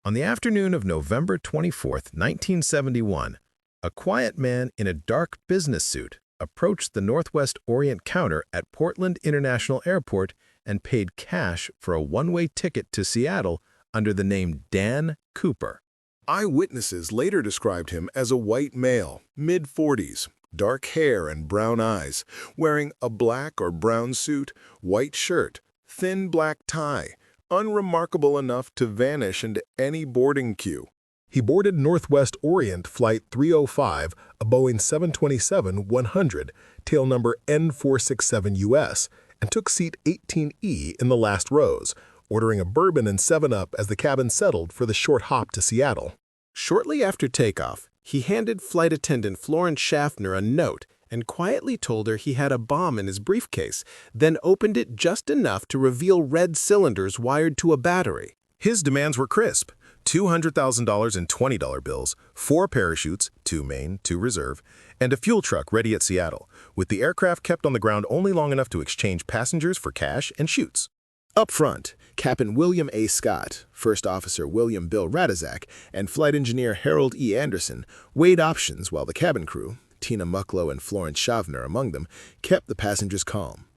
On the afternoon of November 24, 1971, a quiet man in a dark business suit approached the Northwest Orient counter at Portland International Airport and paid cash for a one-way ticket to Seattle under the name Dan Cooper. Eyewitnesses later described him as a white male, mid-40s, dark hair and brown eyes, wearing a black or brown suit, white shirt, thin black tie, unremarkable enough to vanish into any boarding queue. He boarded Northwest Orient Flight 305, a Boeing 727-100, tail number N467US, and took seat 18E in the last rows, ordering a bourbon and 7-Up as the cabin settled for the short hop to Seattle. Shortly after takeoff, he handed flight attendant Florence Schaffner a note and quietly told her he had a bomb in his briefcase, then opened it just enough to reveal red cylinders wired to a battery. His demands were crisp: $200,000 in $20 bills, 4 parachutes, 2 main, 2 reserve, and a fuel truck ready at Seattle, with the aircraft kept on the ground only long enough to exchange passengers for cash and chutes. Up front, Captain William A. Scott, First Officer William Bill Radizak, and Flight Engineer Harold E. Anderson weighed options while the cabin crew, Tina Mucklow and Florence Schaffner among them, kept the passengers calm.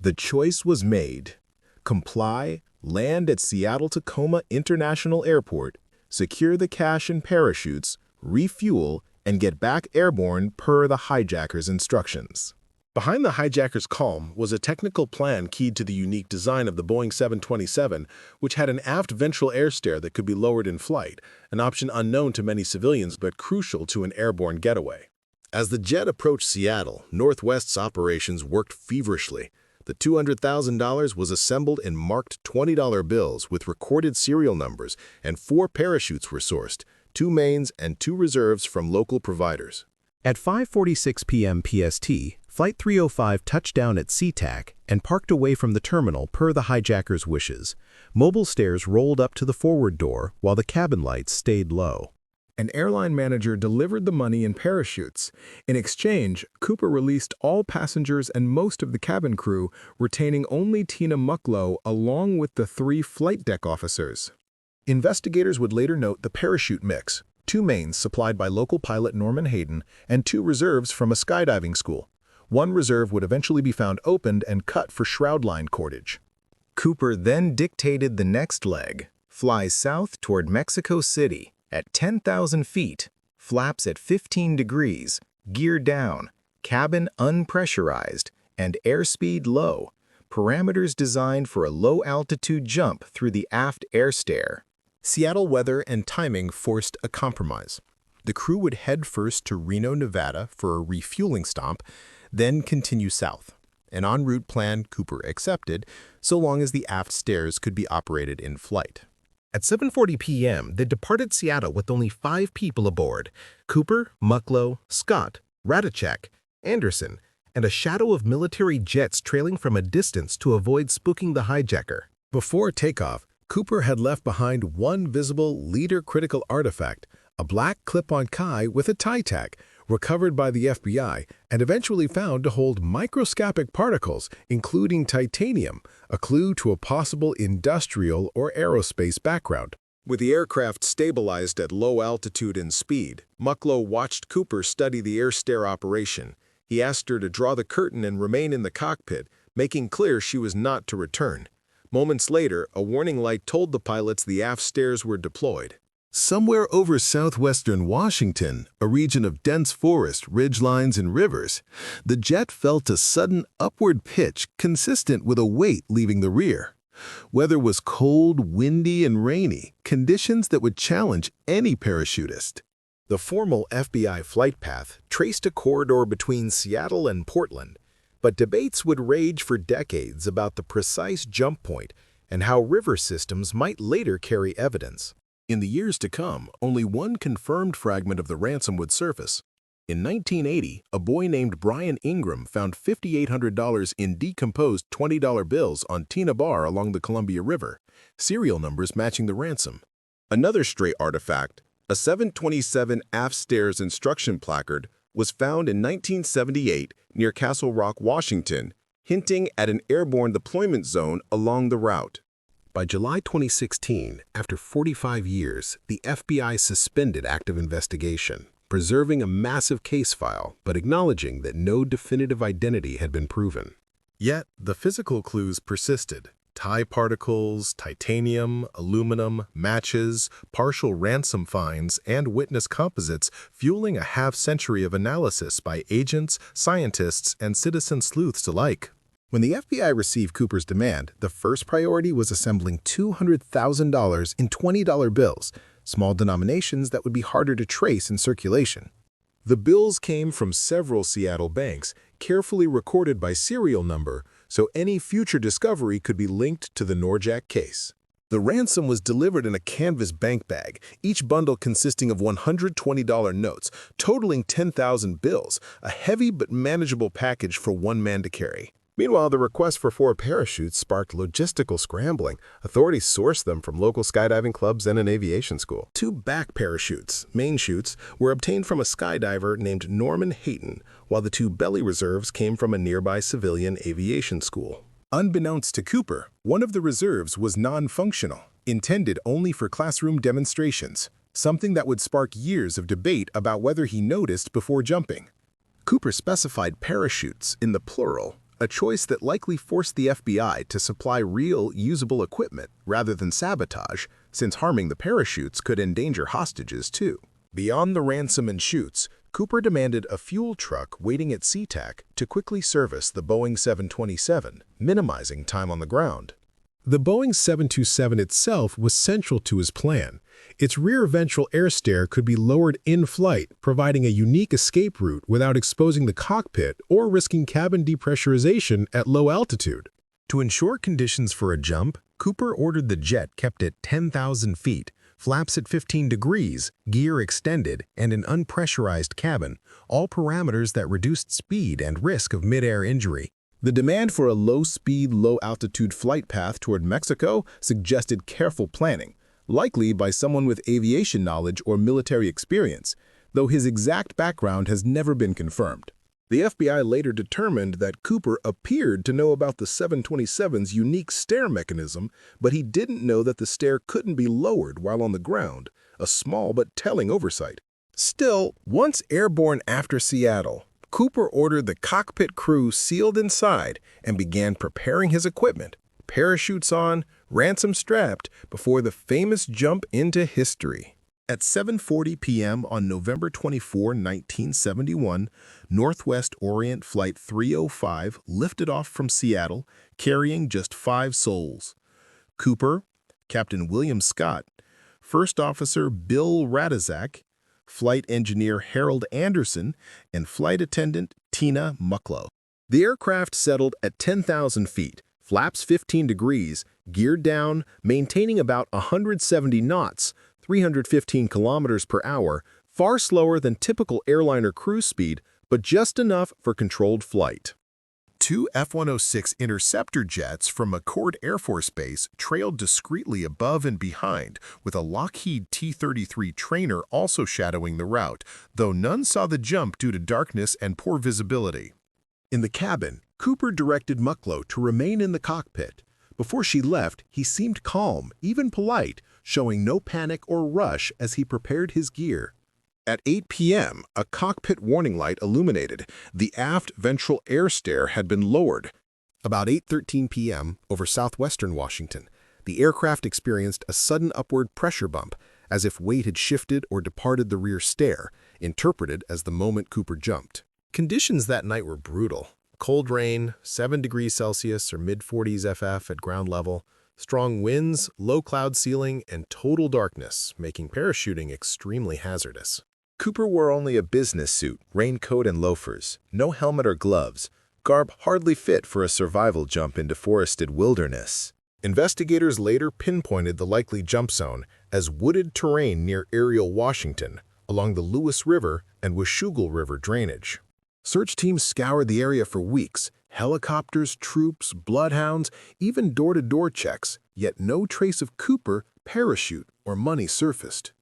The choice was made: comply, land at Seattle-Tacoma International Airport, secure the cash and parachutes, refuel, and get back airborne per the hijacker's instructions. Behind the hijacker's calm was a technical plan keyed to the unique design of the Boeing 727, which had an aft ventral airstair that could be lowered in flight, an option unknown to many civilians but crucial to an airborne getaway. As the jet approached Seattle, Northwest's operations worked feverishly. The $200,000 was assembled in marked $20 bills with recorded serial numbers, and 4 parachutes were sourced, 2 mains and 2 reserves from local providers. At 5:46 p.m. PST, Flight 305 touched down at SeaTac and parked away from the terminal per the hijacker's wishes. Mobile stairs rolled up to the forward door while the cabin lights stayed low. An airline manager delivered the money in parachutes. In exchange, Cooper released all passengers and most of the cabin crew, retaining only Tina Mucklow along with the 3 flight deck officers. Investigators would later note the parachute mix: 2 mains supplied by local pilot Norman Hayden and 2 reserves from a skydiving school. 1 reserve would eventually be found opened and cut for shroud line cordage. Cooper then dictated the next leg: fly south toward Mexico City at 10,000 feet, flaps at 15 degrees, gear down, cabin unpressurized, and airspeed low, parameters designed for a low-altitude jump through the aft airstair. Seattle weather and timing forced a compromise. The crew would head first to Reno, Nevada for a refueling stop, then continue south. An en route plan Cooper accepted, so long as the aft stairs could be operated in flight. At 7:40 p.m., they departed Seattle with only 5 people aboard: Cooper, Mucklow, Scott, Radizak, Anderson, and a shadow of military jets trailing from a distance to avoid spooking the hijacker. Before takeoff, Cooper had left behind one visible leader-critical artifact, a black clip-on Kai with a tie tag, recovered by the FBI and eventually found to hold microscopic particles, including titanium, a clue to a possible industrial or aerospace background. With the aircraft stabilized at low altitude and speed, Mucklow watched Cooper study the airstair operation. He asked her to draw the curtain and remain in the cockpit, making clear she was not to return. Moments later, a warning light told the pilots the aft stairs were deployed. Somewhere over southwestern Washington, a region of dense forest, ridgelines, and rivers, the jet felt a sudden upward pitch consistent with a weight leaving the rear. Weather was cold, windy, and rainy, conditions that would challenge any parachutist. The formal FBI flight path traced a corridor between Seattle and Portland, but debates would rage for decades about the precise jump point and how river systems might later carry evidence. In the years to come, only one confirmed fragment of the Ransom would surface. In 1980, a boy named Brian Ingram found $5,800 in decomposed $20 bills on Tina Bar along the Columbia River, serial numbers matching the ransom. Another stray artifact, a 727 aft stairs instruction placard, was found in 1978 near Castle Rock, Washington, hinting at an airborne deployment zone along the route. By July 2016, after 45 years, the FBI suspended active investigation, preserving a massive case file but acknowledging that no definitive identity had been proven. Yet, the physical clues persisted. Tie particles, titanium, aluminum, matches, partial ransom finds, and witness composites fueling a half-century of analysis by agents, scientists, and citizen sleuths alike. When the FBI received Cooper's demand, the first priority was assembling $200,000 in $20 bills, small denominations that would be harder to trace in circulation. The bills came from several Seattle banks, carefully recorded by serial number, so any future discovery could be linked to the NORJAK case. The ransom was delivered in a canvas bank bag, each bundle consisting of $120 notes, totaling 10,000 bills, a heavy but manageable package for one man to carry. Meanwhile, the request for 4 parachutes sparked logistical scrambling. Authorities sourced them from local skydiving clubs and an aviation school. 2 back parachutes, main chutes, were obtained from a skydiver named Norman Hayton, while the 2 belly reserves came from a nearby civilian aviation school. Unbeknownst to Cooper, one of the reserves was non-functional, intended only for classroom demonstrations, something that would spark years of debate about whether he noticed before jumping. Cooper specified parachutes in the plural, a choice that likely forced the FBI to supply real, usable equipment rather than sabotage, since harming the parachutes could endanger hostages too. Beyond the ransom and chutes, Cooper demanded a fuel truck waiting at SeaTac to quickly service the Boeing 727, minimizing time on the ground. The Boeing 727 itself was central to his plan. Its rear ventral airstair could be lowered in flight, providing a unique escape route without exposing the cockpit or risking cabin depressurization at low altitude. To ensure conditions for a jump, Cooper ordered the jet kept at 10,000 feet, flaps at 15 degrees, gear extended, and an unpressurized cabin, all parameters that reduced speed and risk of mid-air injury. The demand for a low-speed, low-altitude flight path toward Mexico suggested careful planning, likely by someone with aviation knowledge or military experience, though his exact background has never been confirmed. The FBI later determined that Cooper appeared to know about the 727's unique stair mechanism, but he didn't know that the stair couldn't be lowered while on the ground, a small but telling oversight. Still, once airborne after Seattle, Cooper ordered the cockpit crew sealed inside and began preparing his equipment, parachutes on, ransom strapped, before the famous jump into history. At 7:40 p.m. on November 24, 1971, Northwest Orient Flight 305 lifted off from Seattle, carrying just 5 souls. Cooper, Captain William Scott, First Officer Bill Radizak, Flight Engineer Harold Anderson, and Flight Attendant Tina Mucklow. The aircraft settled at 10,000 feet, flaps 15 degrees, geared down, maintaining about 170 knots, 315 kilometers per hour, far slower than typical airliner cruise speed, but just enough for controlled flight. 2 F-106 interceptor jets from McCord Air Force Base trailed discreetly above and behind, with a Lockheed T-33 trainer also shadowing the route, though none saw the jump due to darkness and poor visibility. In the cabin, Cooper directed Mucklow to remain in the cockpit. Before she left, he seemed calm, even polite, showing no panic or rush as he prepared his gear. At 8 p.m., a cockpit warning light illuminated. The aft ventral airstair had been lowered. About 8:13 p.m., over southwestern Washington, the aircraft experienced a sudden upward pressure bump, as if weight had shifted or departed the rear stair, interpreted as the moment Cooper jumped. Conditions that night were brutal. Cold rain, 7 degrees Celsius or mid-40s FF at ground level, strong winds, low cloud ceiling, and total darkness, making parachuting extremely hazardous. Cooper wore only a business suit, raincoat, and loafers, no helmet or gloves, garb hardly fit for a survival jump into forested wilderness. Investigators later pinpointed the likely jump zone as wooded terrain near Ariel, Washington, along the Lewis River and Washougal River drainage. Search teams scoured the area for weeks, helicopters, troops, bloodhounds, even door-to-door checks, yet no trace of Cooper, parachute, or money surfaced.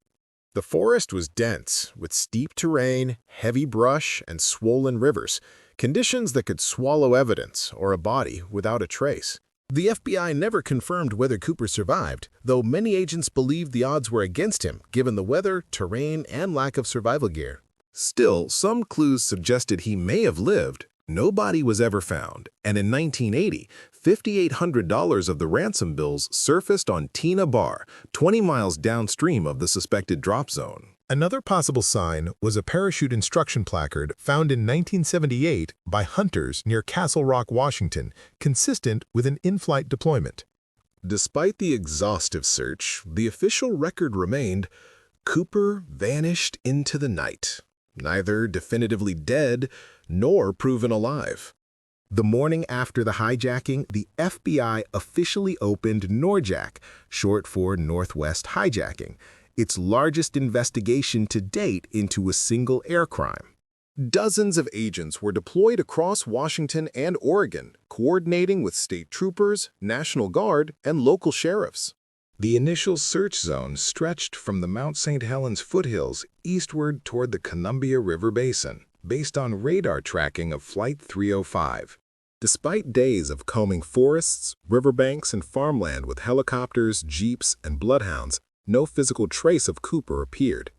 The forest was dense, with steep terrain, heavy brush, and swollen rivers, conditions that could swallow evidence or a body without a trace. The FBI never confirmed whether Cooper survived, though many agents believed the odds were against him, given the weather, terrain, and lack of survival gear. Still, some clues suggested he may have lived. No body was ever found, and in 1980, $5,800 of the ransom bills surfaced on Tina Bar, 20 miles downstream of the suspected drop zone. Another possible sign was a parachute instruction placard found in 1978 by hunters near Castle Rock, Washington, consistent with an in-flight deployment. Despite the exhaustive search, the official record remained: Cooper vanished into the night, neither definitively dead nor proven alive. The morning after the hijacking, the FBI officially opened NORJAK, short for Northwest Hijacking, its largest investigation to date into a single air crime. Dozens of agents were deployed across Washington and Oregon, coordinating with state troopers, National Guard, and local sheriffs. The initial search zone stretched from the Mount St. Helens foothills eastward toward the Columbia River Basin, based on radar tracking of Flight 305. Despite days of combing forests, riverbanks, and farmland with helicopters, jeeps, and bloodhounds, no physical trace of Cooper appeared.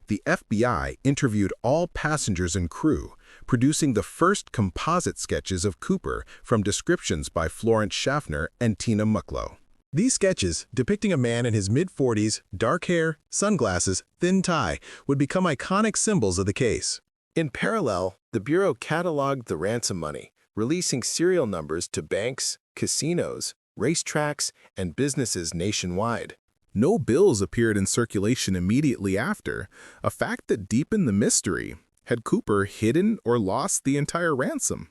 The FBI interviewed all passengers and crew, producing the first composite sketches of Cooper from descriptions by Florence Schaffner and Tina Mucklow. These sketches, depicting a man in his mid-40s, dark hair, sunglasses, thin tie, would become iconic symbols of the case. In parallel, the Bureau cataloged the ransom money, releasing serial numbers to banks, casinos, racetracks, and businesses nationwide. No bills appeared in circulation immediately after, a fact that deepened the mystery. Had Cooper hidden or lost the entire ransom?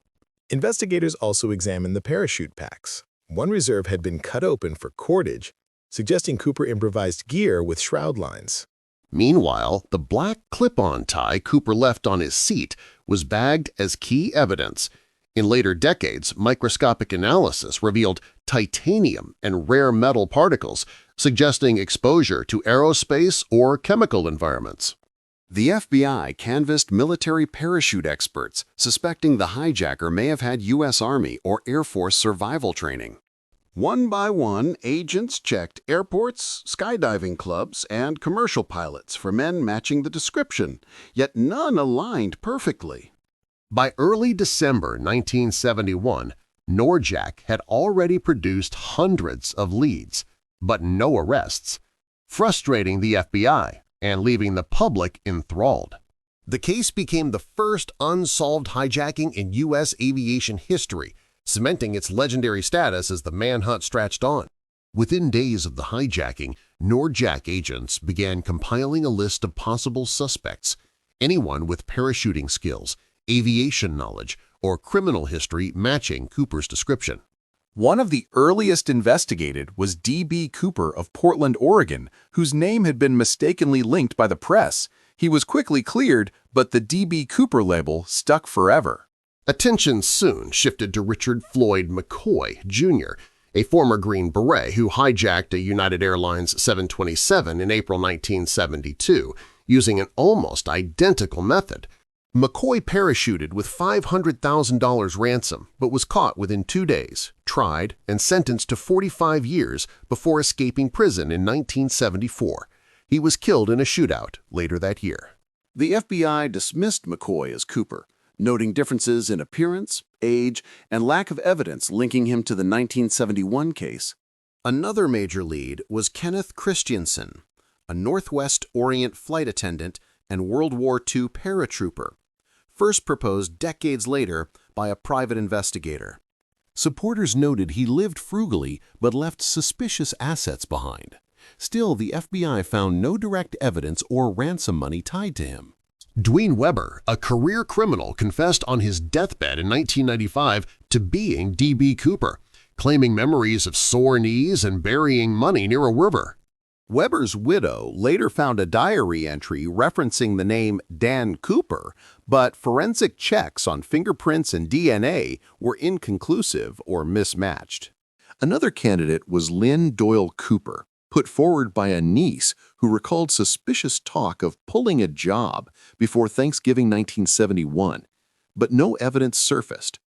Investigators also examined the parachute packs. One reserve had been cut open for cordage, suggesting Cooper improvised gear with shroud lines. Meanwhile, the black clip-on tie Cooper left on his seat was bagged as key evidence. In later decades, microscopic analysis revealed titanium and rare metal particles, suggesting exposure to aerospace or chemical environments. The FBI canvassed military parachute experts, suspecting the hijacker may have had U.S. Army or Air Force survival training. One by one, agents checked airports, skydiving clubs, and commercial pilots for men matching the description, yet none aligned perfectly. By early December 1971, NORJAK had already produced hundreds of leads, but no arrests, frustrating the FBI and leaving the public enthralled. The case became the first unsolved hijacking in U.S. aviation history, cementing its legendary status as the manhunt stretched on. Within days of the hijacking, NORJAK agents began compiling a list of possible suspects, anyone with parachuting skills, aviation knowledge, or criminal history matching Cooper's description. One of the earliest investigated was D.B. Cooper of Portland, Oregon, whose name had been mistakenly linked by the press. He was quickly cleared, but the D.B. Cooper label stuck forever. Attention soon shifted to Richard Floyd McCoy, Jr., a former Green Beret who hijacked a United Airlines 727 in April 1972 using an almost identical method. McCoy parachuted with $500,000 ransom but was caught within 2 days, tried, and sentenced to 45 years before escaping prison in 1974. He was killed in a shootout later that year. The FBI dismissed McCoy as Cooper, noting differences in appearance, age, and lack of evidence linking him to the 1971 case. Another major lead was Kenneth Christiansen, a Northwest Orient flight attendant and World War II paratrooper, first proposed decades later by a private investigator. Supporters noted he lived frugally but left suspicious assets behind. Still, the FBI found no direct evidence or ransom money tied to him. Duane Weber, a career criminal, confessed on his deathbed in 1995 to being D.B. Cooper, claiming memories of sore knees and burying money near a river. Weber's widow later found a diary entry referencing the name Dan Cooper, but forensic checks on fingerprints and DNA were inconclusive or mismatched. Another candidate was Lynn Doyle Cooper, put forward by a niece who recalled suspicious talk of pulling a job before Thanksgiving 1971, but no evidence surfaced.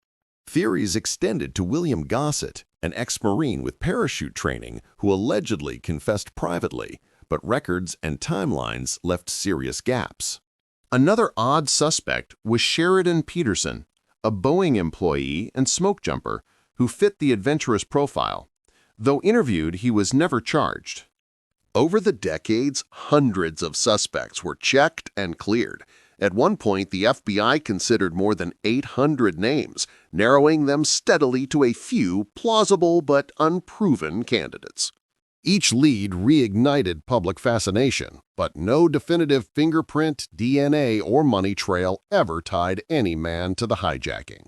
Theories extended to William Gossett, an ex-Marine with parachute training who allegedly confessed privately, but records and timelines left serious gaps. Another odd suspect was Sheridan Peterson, a Boeing employee and smoke jumper who fit the adventurous profile. Though interviewed, he was never charged. Over the decades, hundreds of suspects were checked and cleared. At one point, the FBI considered more than 800 names, narrowing them steadily to a few plausible but unproven candidates. Each lead reignited public fascination, but no definitive fingerprint, DNA, or money trail ever tied any man to the hijacking.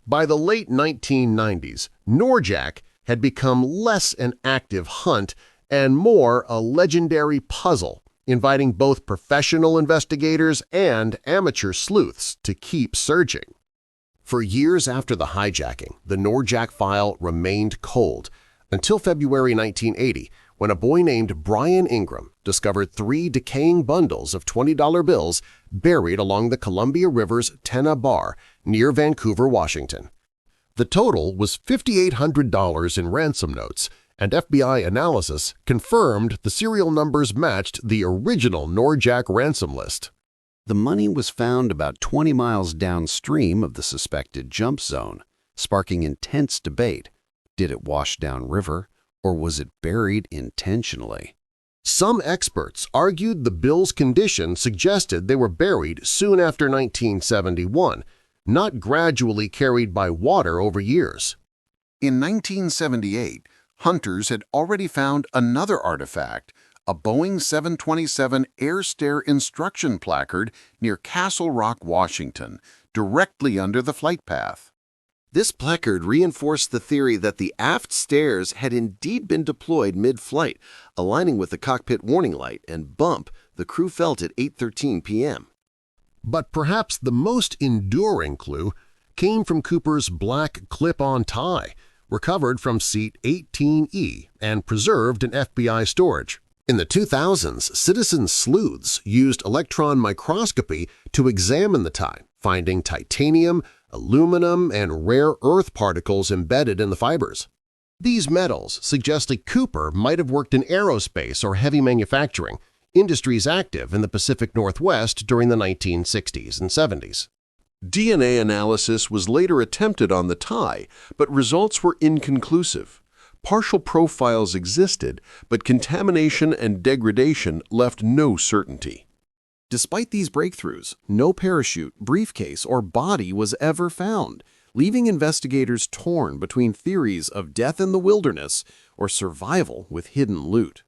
By the late 1990s, NORJAK had become less an active hunt and more a legendary puzzle, inviting both professional investigators and amateur sleuths to keep searching. For years after the hijacking, the NORJAK file remained cold, until February 1980, when a boy named Brian Ingram discovered 3 decaying bundles of $20 bills buried along the Columbia River's Tenna Bar near Vancouver, Washington. The total was $5,800 in ransom notes, and FBI analysis confirmed the serial numbers matched the original NORJAK ransom list. The money was found about 20 miles downstream of the suspected jump zone, sparking intense debate. Did it wash downriver, or was it buried intentionally? Some experts argued the bill's condition suggested they were buried soon after 1971, not gradually carried by water over years. In 1978, hunters had already found another artifact, a Boeing 727 airstair instruction placard near Castle Rock, Washington, directly under the flight path. This placard reinforced the theory that the aft stairs had indeed been deployed mid-flight, aligning with the cockpit warning light and bump the crew felt at 8:13 p.m. But perhaps the most enduring clue came from Cooper's black clip-on tie, recovered from seat 18E and preserved in FBI storage. In the 2000s, citizen sleuths used electron microscopy to examine the tie, finding titanium, aluminum, and rare earth particles embedded in the fibers. These metals suggested Cooper might have worked in aerospace or heavy manufacturing, industries active in the Pacific Northwest during the 1960s and 70s. DNA analysis was later attempted on the tie, but results were inconclusive. Partial profiles existed, but contamination and degradation left no certainty. Despite these breakthroughs, no parachute, briefcase, or body was ever found, leaving investigators torn between theories of death in the wilderness or survival with hidden loot.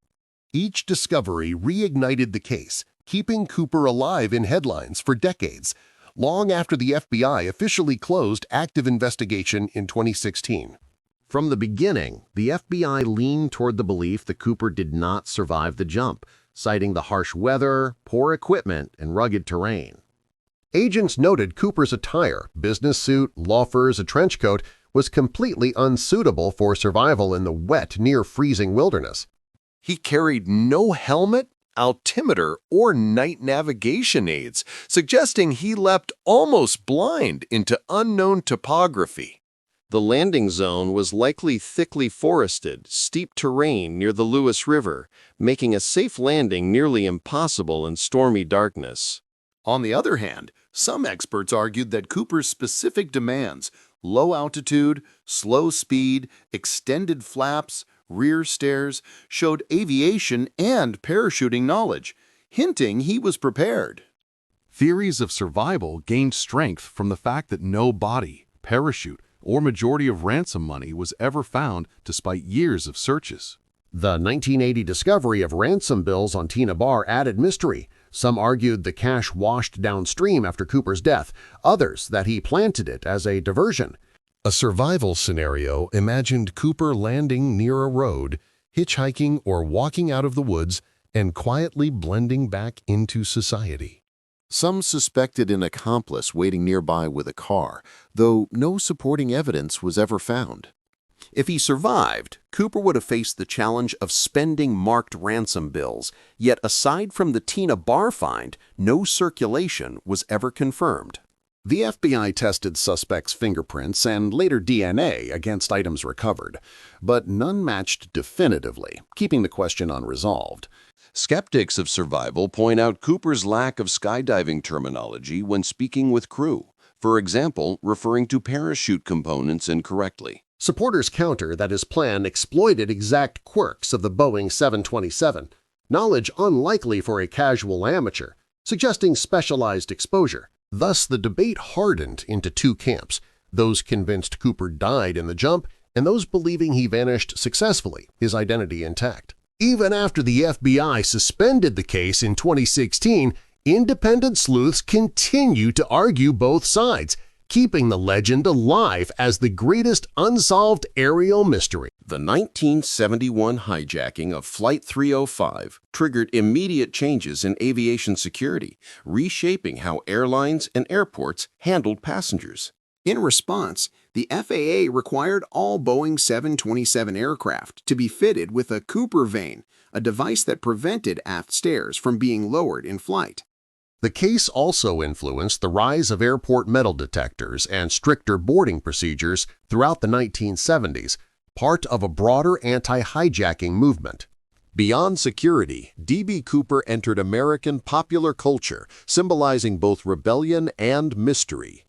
Each discovery reignited the case, keeping Cooper alive in headlines for decades, long after the FBI officially closed active investigation in 2016. From the beginning, the FBI leaned toward the belief that Cooper did not survive the jump, citing the harsh weather, poor equipment, and rugged terrain. Agents noted Cooper's attire, business suit, loafers, a trench coat, was completely unsuitable for survival in the wet, near-freezing wilderness. He carried no helmet, altimeter, or night navigation aids, suggesting he leapt almost blind into unknown topography. The landing zone was likely thickly forested, steep terrain near the Lewis River, making a safe landing nearly impossible in stormy darkness. On the other hand, some experts argued that Cooper's specific demands – low altitude, slow speed, extended flaps, rear stairs – showed aviation and parachuting knowledge, hinting he was prepared. Theories of survival gained strength from the fact that no body, parachute, or majority of ransom money was ever found despite years of searches. The 1980 discovery of ransom bills on Tenna Bar added mystery. Some argued the cash washed downstream after Cooper's death, others that he planted it as a diversion. A survival scenario imagined Cooper landing near a road, hitchhiking or walking out of the woods, and quietly blending back into society. Some suspected an accomplice waiting nearby with a car, though no supporting evidence was ever found. If he survived, Cooper would have faced the challenge of spending marked ransom bills, yet aside from the Tenna Bar find, no circulation was ever confirmed. The FBI tested suspects' fingerprints and later DNA against items recovered, but none matched definitively, keeping the question unresolved. Skeptics of survival point out Cooper's lack of skydiving terminology when speaking with crew, for example, referring to parachute components incorrectly. Supporters counter that his plan exploited exact quirks of the Boeing 727, knowledge unlikely for a casual amateur, suggesting specialized exposure. Thus, the debate hardened into two camps, those convinced Cooper died in the jump and those believing he vanished successfully, his identity intact. Even after the FBI suspended the case in 2016, independent sleuths continue to argue both sides, keeping the legend alive as the greatest unsolved aerial mystery. The 1971 hijacking of Flight 305 triggered immediate changes in aviation security, reshaping how airlines and airports handled passengers. In response, the FAA required all Boeing 727 aircraft to be fitted with a Cooper vane, a device that prevented aft stairs from being lowered in flight. The case also influenced the rise of airport metal detectors and stricter boarding procedures throughout the 1970s, part of a broader anti-hijacking movement. Beyond security, D.B. Cooper entered American popular culture, symbolizing both rebellion and mystery.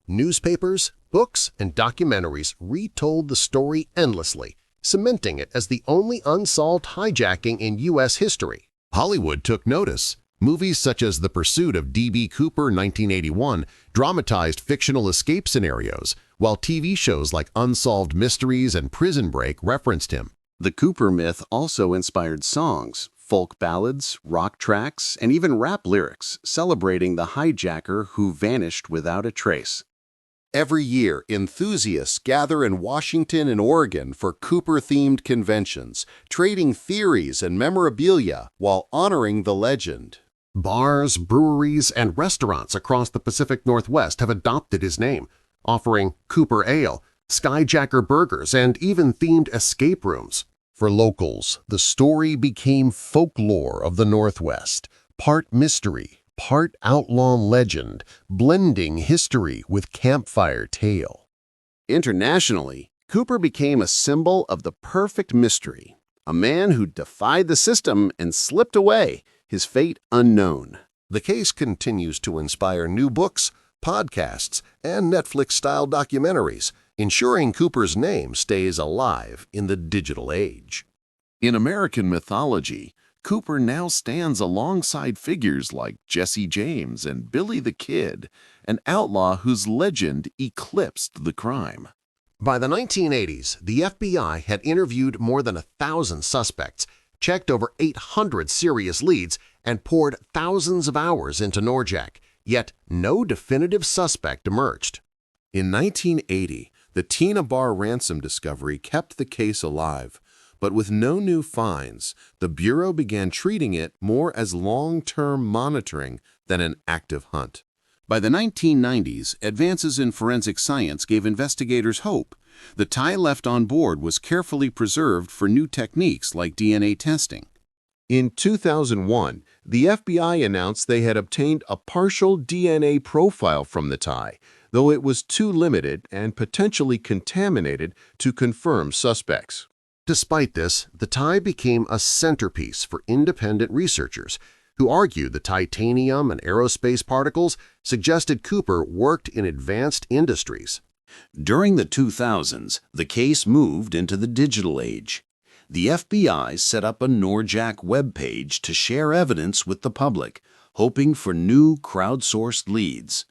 Newspapers, books, and documentaries retold the story endlessly, cementing it as the only unsolved hijacking in U.S. history. Hollywood took notice. Movies such as The Pursuit of D.B. Cooper 1981 dramatized fictional escape scenarios, while TV shows like Unsolved Mysteries and Prison Break referenced him. The Cooper myth also inspired songs, folk ballads, rock tracks, and even rap lyrics celebrating the hijacker who vanished without a trace. Every year, enthusiasts gather in Washington and Oregon for Cooper-themed conventions, trading theories and memorabilia while honoring the legend. Bars, breweries, and restaurants across the Pacific Northwest have adopted his name, offering Cooper Ale, skyjacker burgers, and even themed escape rooms. For locals, the story became folklore of the Northwest, part mystery, part outlaw legend, blending history with campfire tale. Internationally, Cooper became a symbol of the perfect mystery, a man who defied the system and slipped away, his fate unknown. The case continues to inspire new books, podcasts, and Netflix-style documentaries, ensuring Cooper's name stays alive in the digital age. In American mythology, Cooper now stands alongside figures like Jesse James and Billy the Kid, an outlaw whose legend eclipsed the crime. By the 1980s, the FBI had interviewed more than 1,000 suspects, checked over 800 serious leads, and poured thousands of hours into NORJAK, yet no definitive suspect emerged. In 1980, the Tina Bar ransom discovery kept the case alive, but with no new finds, the Bureau began treating it more as long-term monitoring than an active hunt. By the 1990s, advances in forensic science gave investigators hope. The tie left on board was carefully preserved for new techniques like DNA testing. In 2001, the FBI announced they had obtained a partial DNA profile from the tie, though it was too limited and potentially contaminated to confirm suspects. Despite this, the tie became a centerpiece for independent researchers who argued the titanium and aerospace particles suggested Cooper worked in advanced industries. During the 2000s, the case moved into the digital age. The FBI set up a NORJAK webpage to share evidence with the public, hoping for new crowdsourced leads.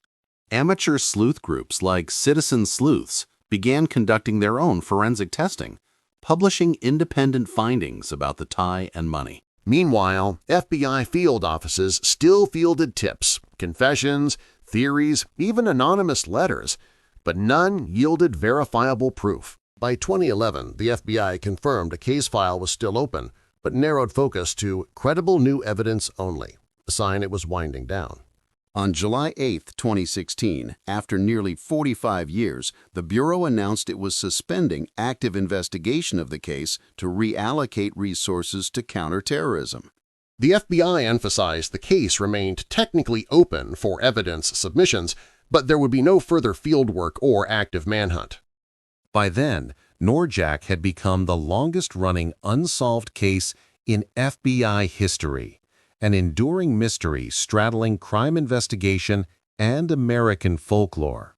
Amateur sleuth groups like Citizen Sleuths began conducting their own forensic testing, publishing independent findings about the tie and money. Meanwhile, FBI field offices still fielded tips, confessions, theories, even anonymous letters, but none yielded verifiable proof. By 2011, the FBI confirmed a case file was still open, but narrowed focus to credible new evidence only, a sign it was winding down. On July 8, 2016, after nearly 45 years, the Bureau announced it was suspending active investigation of the case to reallocate resources to counterterrorism. The FBI emphasized the case remained technically open for evidence submissions, but there would be no further fieldwork or active manhunt. By then, NORJAK had become the longest-running unsolved case in FBI history, an enduring mystery straddling crime investigation and American folklore.